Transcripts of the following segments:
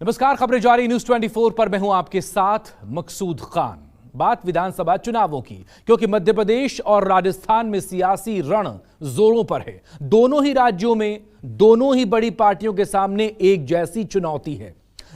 नमस्कार, खबरें जारी न्यूज 24 पर मैं हूं आपके साथ मकसूद खान। बात विधानसभा चुनावों की, क्योंकि मध्य प्रदेश और राजस्थान में सियासी रण जोरों पर है। दोनों ही राज्यों में दोनों ही बड़ी पार्टियों के सामने एक जैसी चुनौती है।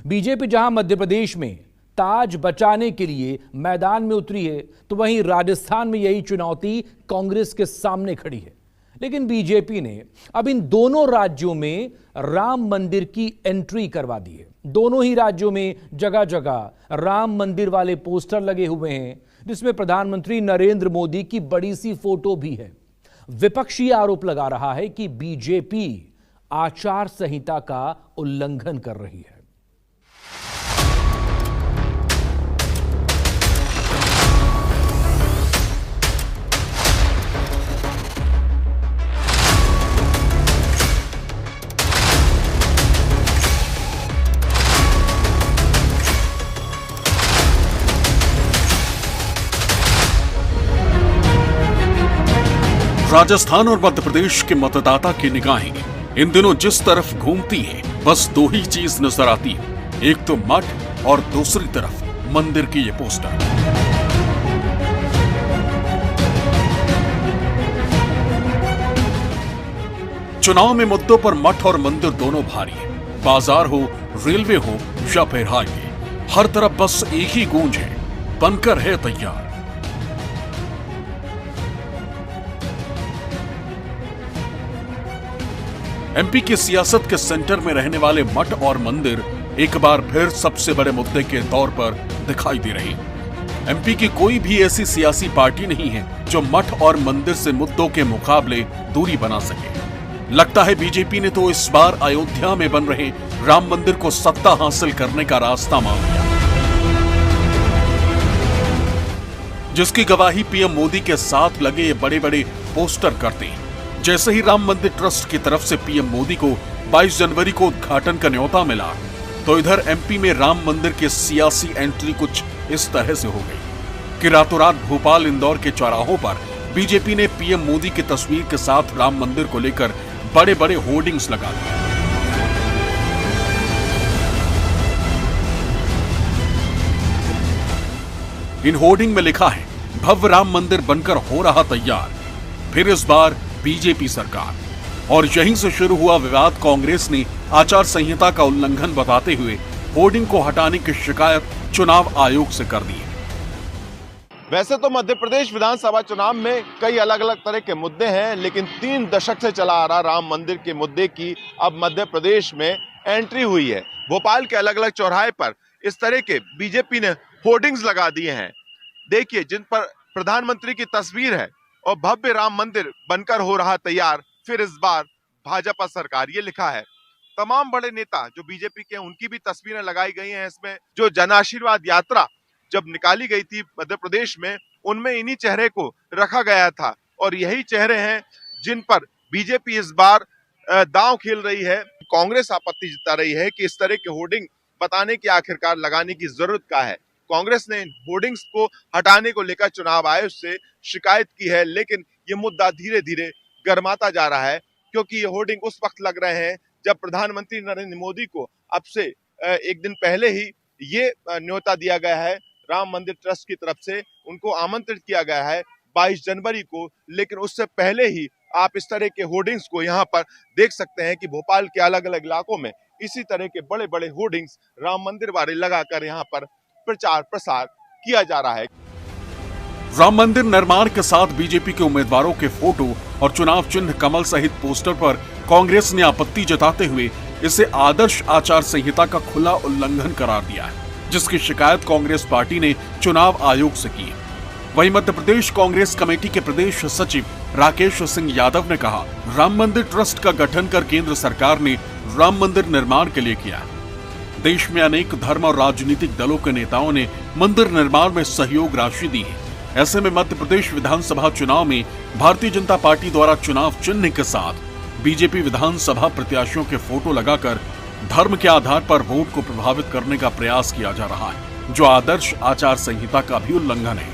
बीजेपी जहां मध्य प्रदेश में ताज बचाने के लिए मैदान में उतरी है, तो वहीं राजस्थान में यही चुनौती कांग्रेस के सामने खड़ी है। लेकिन बीजेपी ने अब इन दोनों राज्यों में राम मंदिर की एंट्री करवा दी है। दोनों ही राज्यों में जगह जगह राम मंदिर वाले पोस्टर लगे हुए हैं, जिसमें प्रधानमंत्री नरेंद्र मोदी की बड़ी सी फोटो भी है। विपक्षी आरोप लगा रहा है कि बीजेपी आचार संहिता का उल्लंघन कर रही है। राजस्थान और मध्य प्रदेश के मतदाता की निगाहें इन दिनों जिस तरफ घूमती है, बस दो ही चीज नजर आती है। एक तो मठ और दूसरी तरफ मंदिर की ये पोस्टर। चुनाव में मुद्दों पर मठ और मंदिर दोनों भारी है। बाजार हो, रेलवे हो या फिर हाईवे, हर तरफ बस एक ही गूंज है, बनकर है तैयार। एमपी की सियासत के सेंटर में रहने वाले मठ और मंदिर एक बार फिर सबसे बड़े मुद्दे के तौर पर दिखाई दे रहे हैं। एमपी की कोई भी ऐसी सियासी पार्टी नहीं है जो मठ और मंदिर से मुद्दों के मुकाबले दूरी बना सके। लगता है बीजेपी ने तो इस बार अयोध्या में बन रहे राम मंदिर को सत्ता हासिल करने का रास्ता मान लिया, जिसकी गवाही पीएम मोदी के साथ लगे ये बड़े बड़े पोस्टर करते हैं। जैसे ही राम मंदिर ट्रस्ट की तरफ से पीएम मोदी को 22 जनवरी को उद्घाटन का न्योता मिला, तो इधर एमपी में राम मंदिर के सियासी एंट्री कुछ इस तरह से हो गई कि रातों रात भोपाल इंदौर के चौराहों पर बीजेपी ने पीएम मोदी की तस्वीर के साथ राम मंदिर को लेकर बड़े बड़े होर्डिंग्स लगा दिए। इन होर्डिंग में लिखा है, भव्य राम मंदिर बनकर हो रहा तैयार, फिर इस बार बीजेपी सरकार। और यहीं से शुरू हुआ विवाद। कांग्रेस ने आचार संहिता का उल्लंघन बताते हुए होर्डिंग को हटाने की शिकायत चुनाव आयोग से कर दी है। वैसे तो मध्य प्रदेश विधानसभा चुनाव में कई अलग अलग तरह के मुद्दे हैं, लेकिन 3 दशक से चला आ रहा राम मंदिर के मुद्दे की अब मध्य प्रदेश में एंट्री हुई है। भोपाल के अलग अलग चौराहे पर इस तरह के बीजेपी ने होर्डिंग्स लगा दिए हैं। देखिए, जिन पर प्रधानमंत्री की तस्वीर है और भव्य राम मंदिर बनकर हो रहा तैयार, फिर इस बार भाजपा सरकार, ये लिखा है। तमाम बड़े नेता जो बीजेपी के, उनकी भी तस्वीरें लगाई गई हैं इसमें। जो जन आशीर्वाद यात्रा जब निकाली गई थी मध्य प्रदेश में, उनमें इन्हीं चेहरे को रखा गया था और यही चेहरे हैं जिन पर बीजेपी इस बार दांव खेल रही है। कांग्रेस आपत्ति जता रही है कि इस तरह के होर्डिंग बताने की आखिरकार लगाने की जरूरत क्या है। कांग्रेस ने होर्डिंग्स को हटाने को लेकर चुनाव आयोग से शिकायत की है, लेकिन ये मुद्दा धीरे धीरे गर्माता जा रहा है, क्योंकि ये होर्डिंग उस वक्त लग रहे हैं जब प्रधानमंत्री नरेंद्र मोदी को अब से एक दिन पहले ही ये न्योता दिया गया है राम मंदिर ट्रस्ट की तरफ से। उनको आमंत्रित किया गया है 22 जनवरी को, लेकिन उससे पहले ही आप इस तरह के होर्डिंग्स को यहाँ पर देख सकते हैं कि भोपाल के अलग अलग इलाकों में इसी तरह के बड़े बड़े होर्डिंग्स राम मंदिर वाले लगाकर यहाँ पर प्रचार प्रसार किया जा रहा है। राम मंदिर निर्माण के साथ बीजेपी के उम्मीदवारों के फोटो और चुनाव चिन्ह कमल सहित पोस्टर पर कांग्रेस ने आपत्ति जताते हुए इसे आदर्श आचार संहिता का खुला उल्लंघन करार दिया है, जिसकी शिकायत कांग्रेस पार्टी ने चुनाव आयोग से की है। वहीं मध्य प्रदेश कांग्रेस कमेटी के प्रदेश सचिव राकेश सिंह यादव ने कहा, राम मंदिर ट्रस्ट का गठन कर केंद्र सरकार ने राम मंदिर निर्माण के लिए किया है। देश में अनेक धर्म और राजनीतिक दलों के नेताओं ने मंदिर निर्माण में सहयोग राशि दी है। ऐसे में मध्य प्रदेश विधानसभा चुनाव में भारतीय जनता पार्टी द्वारा चुनाव चिन्ह के साथ बीजेपी विधानसभा प्रत्याशियों के फोटो लगाकर धर्म के आधार पर वोट को प्रभावित करने का प्रयास किया जा रहा है, जो आदर्श आचार संहिता का भी उल्लंघन है।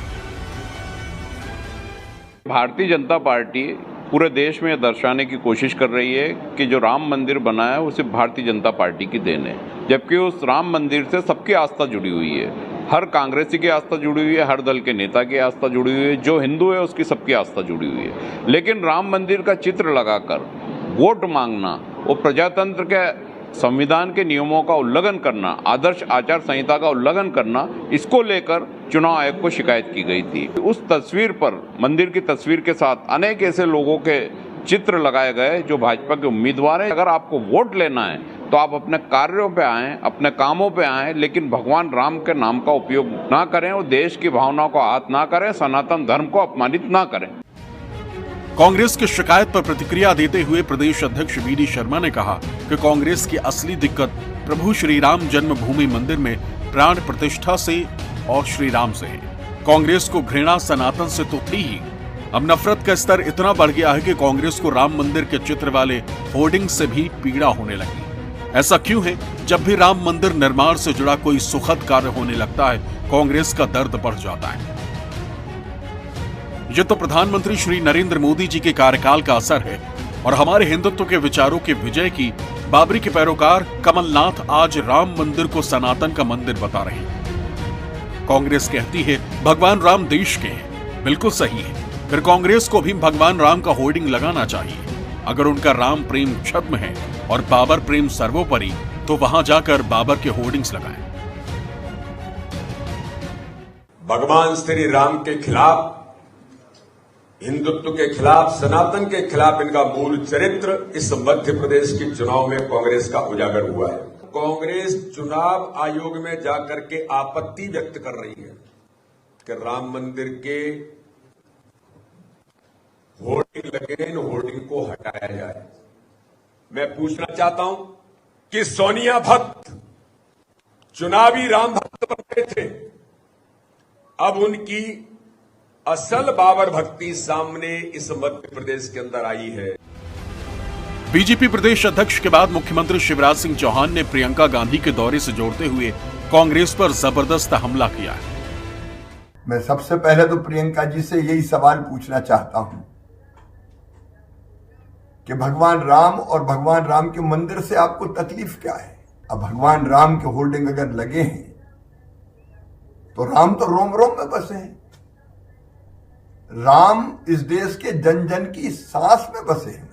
भारतीय जनता पार्टी पूरे देश में दर्शाने की कोशिश कर रही है कि जो राम मंदिर बना है वो सिर्फ भारतीय जनता पार्टी की देन है, जबकि उस राम मंदिर से सबकी आस्था जुड़ी हुई है। हर कांग्रेसी की आस्था जुड़ी हुई है, हर दल के नेता की आस्था जुड़ी हुई है, जो हिंदू है उसकी सबकी आस्था जुड़ी हुई है। लेकिन राम मंदिर का चित्र लगाकर वोट मांगना, वो प्रजातंत्र के संविधान के नियमों का उल्लंघन करना, आदर्श आचार संहिता का उल्लंघन करना, इसको लेकर चुनाव आयोग को शिकायत की गई थी। उस तस्वीर पर, मंदिर की तस्वीर के साथ अनेक ऐसे लोगों के चित्र लगाए गए जो भाजपा के उम्मीदवार हैं। अगर आपको वोट लेना है तो आप अपने कार्यों पे आएं, अपने कामों पे आएं, लेकिन भगवान राम के नाम का उपयोग ना करें और देश की भावनाओं को आहत ना करें, सनातन धर्म को अपमानित ना करें। कांग्रेस की शिकायत पर प्रतिक्रिया देते हुए प्रदेश अध्यक्ष वीडी शर्मा ने कहा कि कांग्रेस की असली दिक्कत प्रभु श्री राम जन्मभूमि मंदिर में प्राण प्रतिष्ठा से और श्री राम से है। कांग्रेस को घृणा सनातन से तो थी ही, अब नफरत का स्तर इतना बढ़ गया है कि कांग्रेस को राम मंदिर के चित्र वाले होर्डिंग से भी पीड़ा होने लगी। ऐसा क्यों है? जब भी राम मंदिर निर्माण से जुड़ा कोई सुखद कार्य होने लगता है, कांग्रेस का दर्द बढ़ जाता है। ये तो प्रधानमंत्री श्री नरेंद्र मोदी जी के कार्यकाल का असर है और हमारे हिंदुत्व के विचारों के विजय की बाबरी के पैरोकार कमलनाथ आज राम मंदिर को सनातन का मंदिर बता रहे हैं। कांग्रेस कहती है भगवान राम देश के हैं, बिल्कुल सही है। फिर कांग्रेस को भी भगवान राम का होर्डिंग लगाना चाहिए। अगर उनका राम प्रेम छद्म है और बाबर प्रेम सर्वोपरि, तो वहां जाकर बाबर के होर्डिंग्स लगाएं। भगवान श्री राम के खिलाफ, हिंदुत्व के खिलाफ, सनातन के खिलाफ इनका मूल चरित्र इस मध्य प्रदेश के चुनाव में कांग्रेस का उजागर हुआ है। कांग्रेस चुनाव आयोग में जाकर के आपत्ति व्यक्त कर रही है कि राम मंदिर के होर्डिंग लगे, इन होर्डिंग को हटाया जाए। मैं पूछना चाहता हूं कि सोनिया भक्त चुनावी राम भक्त बन गए थे, अब उनकी असल बाबर भक्ति सामने इस मध्य प्रदेश के अंदर आई है। बीजेपी प्रदेश अध्यक्ष के बाद मुख्यमंत्री शिवराज सिंह चौहान ने प्रियंका गांधी के दौरे से जोड़ते हुए कांग्रेस पर जबरदस्त हमला किया है। मैं सबसे पहले तो प्रियंका जी से यही सवाल पूछना चाहता हूं कि भगवान राम और भगवान राम के मंदिर से आपको तकलीफ क्या है? अब भगवान राम के होर्डिंग अगर लगे हैं तो राम तो रोम रोम में बसे हैं। राम इस देश के जन जन की सांस में बसे हैं।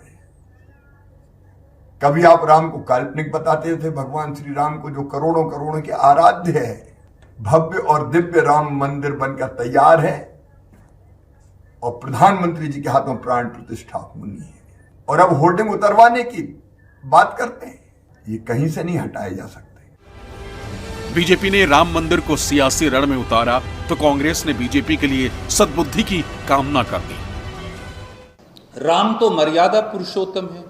कभी आप राम को काल्पनिक बताते थे, भगवान श्री राम को जो करोड़ों करोड़ों के आराध्य है, भव्य और दिव्य राम मंदिर बनकर तैयार है और प्रधानमंत्री जी के हाथों प्राण प्रतिष्ठा होनी है, और अब होर्डिंग उतरवाने की बात करते हैं। ये कहीं से नहीं हटाए जा सकते। बीजेपी ने राम मंदिर को सियासी रण में उतारा तो कांग्रेस ने बीजेपी के लिए सद्बुद्धि की कामना कर दी। राम तो मर्यादा पुरुषोत्तम है,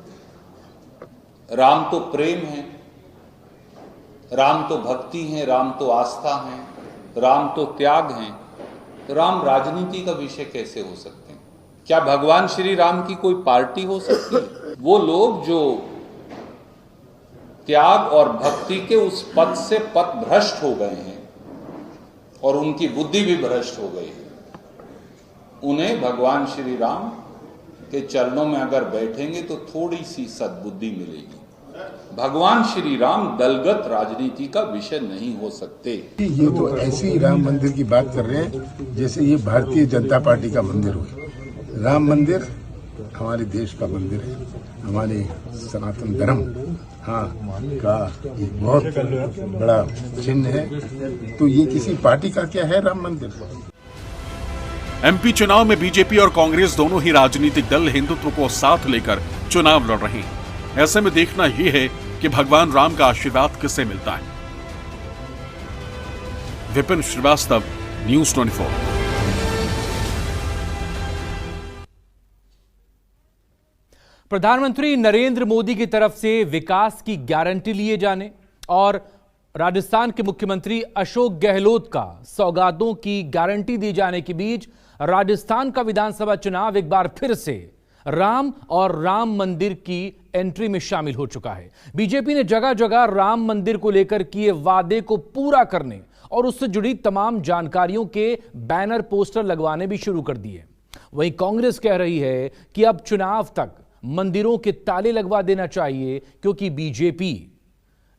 राम तो प्रेम है, राम तो भक्ति है, राम तो आस्था है, राम तो त्याग है। तो राम राजनीति का विषय कैसे हो सकते हैं? क्या भगवान श्री राम की कोई पार्टी हो सकती है? वो लोग जो त्याग और भक्ति के उस पथ से पथ भ्रष्ट हो गए हैं और उनकी बुद्धि भी भ्रष्ट हो गई है, उन्हें भगवान श्री राम के चरणों में अगर बैठेंगे तो थोड़ी सी सद्बुद्धि मिलेगी। भगवान श्री राम दलगत राजनीति का विषय नहीं हो सकते। ये तो ऐसी राम मंदिर की बात कर रहे हैं जैसे ये भारतीय जनता पार्टी का मंदिर हो। राम मंदिर हमारे देश का मंदिर है, हमारे सनातन धर्म का एक बहुत बड़ा चिन्ह है। तो ये किसी पार्टी का क्या है राम मंदिर? एमपी चुनाव में बीजेपी और कांग्रेस दोनों ही राजनीतिक दल हिंदुत्व को साथ लेकर चुनाव लड़ रहे हैं। ऐसे में देखना यह है कि भगवान राम का आशीर्वाद किसे मिलता है। विपिन श्रीवास्तव, न्यूज़ 24। प्रधानमंत्री नरेंद्र मोदी की तरफ से विकास की गारंटी लिए जाने और राजस्थान के मुख्यमंत्री अशोक गहलोत का सौगातों की गारंटी दी जाने के बीच राजस्थान का विधानसभा चुनाव एक बार फिर से राम और राम मंदिर की एंट्री में शामिल हो चुका है। बीजेपी ने जगह जगह राम मंदिर को लेकर किए वादे को पूरा करने और उससे जुड़ी तमाम जानकारियों के बैनर पोस्टर लगवाने भी शुरू कर दिए। वहीं कांग्रेस कह रही है कि अब चुनाव तक मंदिरों के ताले लगवा देना चाहिए, क्योंकि बीजेपी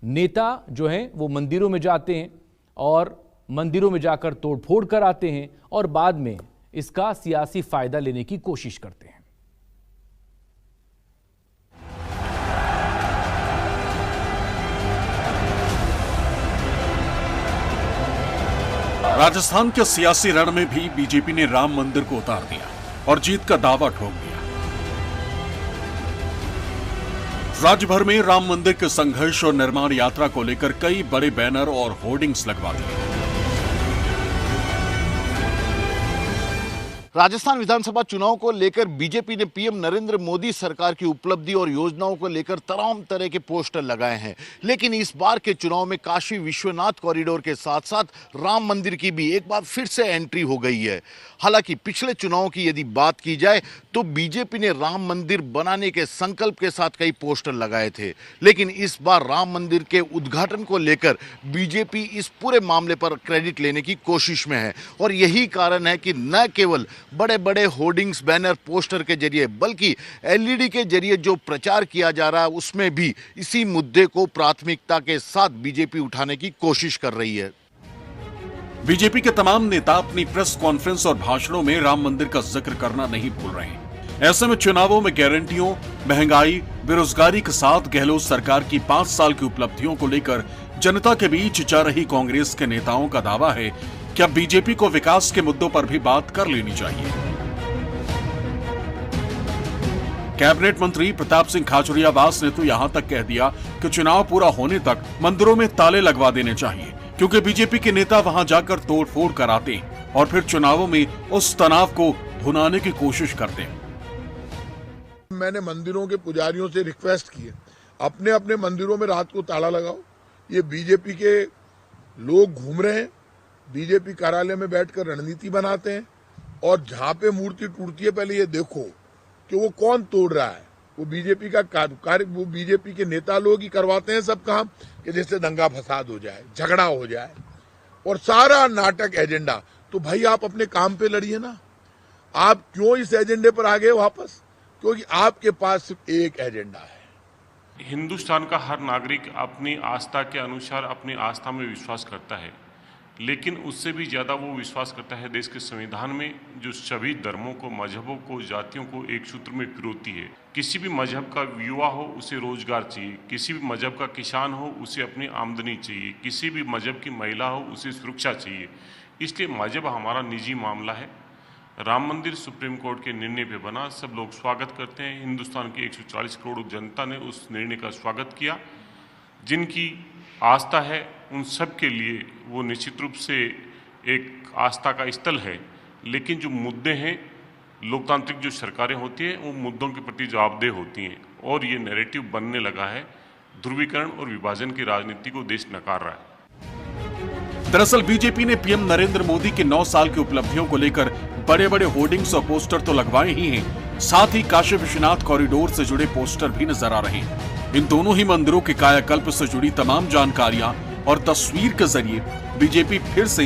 नेता जो हैं वो मंदिरों में जाते हैं और मंदिरों में जाकर तोड़फोड़ कराते हैं और बाद में इसका सियासी फायदा लेने की कोशिश करते हैं। राजस्थान के सियासी रण में भी बीजेपी ने राम मंदिर को उतार दिया और जीत का दावा ठोक दिया। राज्य भर में राम मंदिर के संघर्ष और निर्माण यात्रा को लेकर कई बड़े बैनर और होर्डिंग्स लगवा दिए। राजस्थान विधानसभा चुनाव को लेकर बीजेपी ने पीएम नरेंद्र मोदी सरकार की उपलब्धि और योजनाओं को लेकर तमाम तरह के पोस्टर लगाए हैं, लेकिन इस बार के चुनाव में काशी विश्वनाथ कॉरिडोर के साथ साथ राम मंदिर की भी एक बार फिर से एंट्री हो गई है। हालांकि पिछले चुनाव की यदि बात की जाए तो बीजेपी ने राम मंदिर बनाने के संकल्प के साथ कई पोस्टर लगाए थे, लेकिन इस बार राम मंदिर के उद्घाटन को लेकर बीजेपी इस पूरे मामले पर क्रेडिट लेने की कोशिश में है। और यही कारण है कि न केवल बड़े बड़े होर्डिंग्स, बैनर, पोस्टर के जरिए बल्कि एलईडी के जरिए जो प्रचार किया जा रहा है उसमें भी इसी मुद्दे को प्राथमिकता के साथ बीजेपी उठाने की कोशिश कर रही है। बीजेपी के तमाम नेता अपनी प्रेस कॉन्फ्रेंस और भाषणों में राम मंदिर का जिक्र करना नहीं भूल रहे हैं। ऐसे में चुनावों में गारंटियों, महंगाई, बेरोजगारी के साथ गहलोत सरकार की 5 साल की उपलब्धियों को लेकर जनता के बीच जा रही कांग्रेस के नेताओं का दावा है कि अब बीजेपी को विकास के मुद्दों पर भी बात कर लेनी चाहिए। कैबिनेट मंत्री प्रताप सिंह खाचरियावास ने तो यहां तक कह दिया कि चुनाव पूरा होने तक मंदिरों में ताले लगवा देने चाहिए, क्योंकि बीजेपी के नेता वहां जाकर तोड़फोड़ कराते हैं और फिर चुनावों में उस तनाव को भुनाने की कोशिश करते हैं। मैंने मंदिरों के पुजारियों से रिक्वेस्ट की है, अपने अपने मंदिरों में रात को ताला लगाओ। ये बीजेपी के लोग घूम रहे हैं, बीजेपी कार्यालय में बैठकर रणनीति बनाते हैं, और जहां पे मूर्ति टूटती है पहले ये देखो कि वो कौन तोड़ रहा है। वो बीजेपी का कार्य, वो बीजेपी के नेता लोग ही करवाते हैं सब काम, कि जैसे दंगा फसाद हो जाए, झगड़ा हो जाए और सारा नाटक एजेंडा। तो भाई आप अपने काम पे लड़िए ना, आप क्यों इस एजेंडे पर आ गए वापस? क्योंकि आपके पास सिर्फ एक एजेंडा है। हिंदुस्तान का हर नागरिक अपनी आस्था के अनुसार अपनी आस्था में विश्वास करता है, लेकिन उससे भी ज़्यादा वो विश्वास करता है देश के संविधान में, जो सभी धर्मों को, मजहबों को, जातियों को एक सूत्र में पिरोती है। किसी भी मजहब का युवा हो उसे रोजगार चाहिए, किसी भी मजहब का किसान हो उसे अपनी आमदनी चाहिए, किसी भी मजहब की महिला हो उसे सुरक्षा चाहिए। इसलिए मजहब हमारा निजी मामला है। राम मंदिर सुप्रीम कोर्ट के निर्णय पे बना, सब लोग स्वागत करते हैं। हिंदुस्तान की 140 करोड़ जनता ने उस निर्णय का स्वागत किया। जिनकी आस्था है उन सब के लिए वो निश्चित रूप से एक आस्था का स्थल है, लेकिन जो मुद्दे हैं, लोकतांत्रिक जो सरकारें होती हैं वो मुद्दों के प्रति जवाबदेह होती हैं, और ये नैरेटिव बनने लगा है। ध्रुवीकरण और विभाजन की राजनीति को देश नकार रहा है। दरअसल बीजेपी ने पीएम नरेंद्र मोदी के 9 साल की उपलब्धियों को लेकर बड़े बड़े होर्डिंग्स और पोस्टर तो लगवाए ही हैं, साथ ही काशी विश्वनाथ कॉरिडोर से जुड़े पोस्टर भी नजर आ रहे हैं। इन दोनों ही मंदिरों के कायाकल्प से जुड़ी तमाम जानकारियां और तस्वीर के जरिए बीजेपी फिर से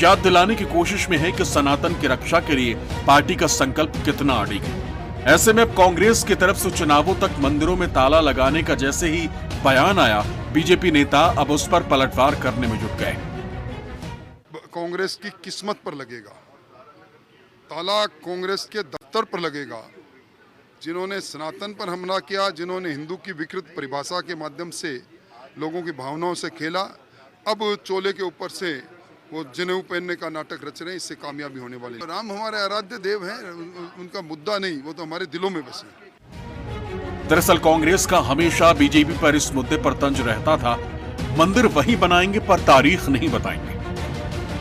याद दिलाने की कोशिश में है कि सनातन की रक्षा के लिए पार्टी का संकल्प कितना अड़िग है। ऐसे में कांग्रेस की तरफ से चुनावों तक मंदिरों में ताला लगाने का जैसे ही बयान आया, बीजेपी नेता अब उस पर पलटवार करने में जुट गए। कांग्रेस की किस्मत पर लगेगा, ताला कांग्रेस के दफ्तर पर लगेगा। जिन्होंने सनातन पर हमला किया, जिन्होंने हिंदू की विकृत परिभाषा के माध्यम से लोगों की भावनाओं से खेला, अब चोले के ऊपर से वो जनेऊ पहनने का नाटक रच रहे हैं, इससे कामयाबी होने वाली है। राम हमारे आराध्य देव हैं, उनका मुद्दा नहीं, वो तो हमारे दिलों में बसे। दरअसल कांग्रेस का हमेशा बीजेपी पर इस मुद्दे पर तंज रहता था, मंदिर वही बनाएंगे पर तारीख नहीं बताएंगे।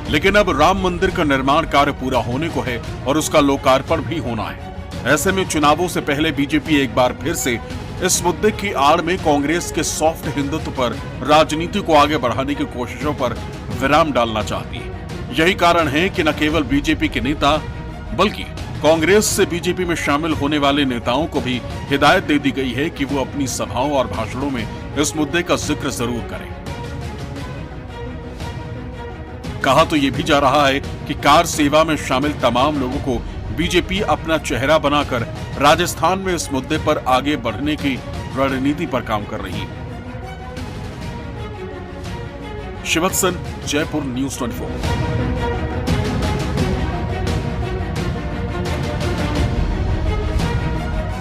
लेकिन अब राम मंदिर का निर्माण कार्य पूरा होने को है और उसका लोकार्पण भी होना है। ऐसे में चुनावों से पहले बीजेपी एक बार फिर से इस मुद्दे की आड़ में कांग्रेस के सॉफ्ट हिंदुत्व पर राजनीति को आगे बढ़ाने की कोशिशों पर विराम डालना चाहती है। यही कारण है कि न केवल बीजेपी के नेता बल्कि कांग्रेस से बीजेपी में शामिल होने वाले नेताओं को भी हिदायत दे दी गई है कि वो अपनी सभाओं और भाषणों में इस मुद्दे का जिक्र जरूर करें। कहा तो यह भी जा रहा है कि कार सेवा में शामिल तमाम लोगों को बीजेपी अपना चेहरा बनाकर राजस्थान में इस मुद्दे पर आगे बढ़ने की रणनीति पर काम कर रही है। शिवत्सन, जयपुर, न्यूज़ 24।